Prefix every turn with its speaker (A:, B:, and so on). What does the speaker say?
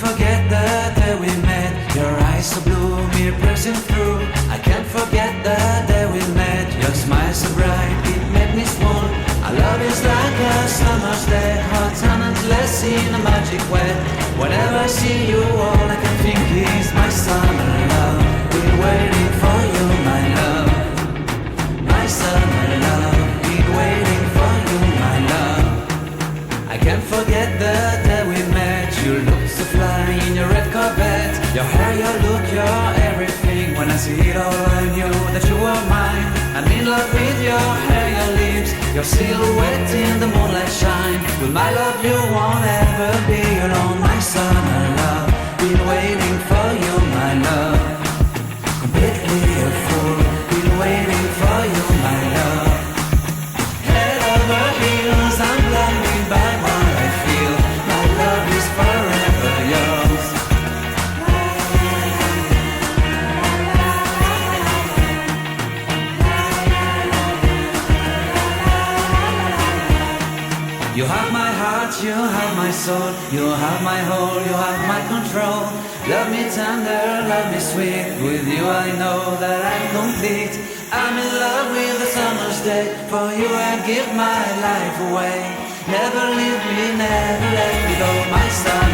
A: forget the day we met. Your eyes so blue, me piercing through. I can't forget the day we met. Your smile so bright, it made me swoon. Our love is like a summer's day, hot and endless in a magic way. Whenever I see you, all I can think is my summer love. Been waiting for you, my love. My summer love. Been waiting for you, my love. I can't forget the day we met. You look so fly in your red Corvette. Your hair, your look, your everything. When I see it all, I knew that you were mine. I'm in love with your hair, your lips, your silhouette in the moonlight shine. With my love you won't ever be alone. My summer love, been waiting for you, my love. Completely a fool, been waiting for you, my love. Head over heels, I'm blinded by what I feel. My love is forever yours. You have my heart, you have my soul, you have my whole, you have my control. Love me tender, love me sweet. With you I know that I'm complete. I'm in love with the summer's day. For you I'd give my life away. Never leave me, never let me go, my son.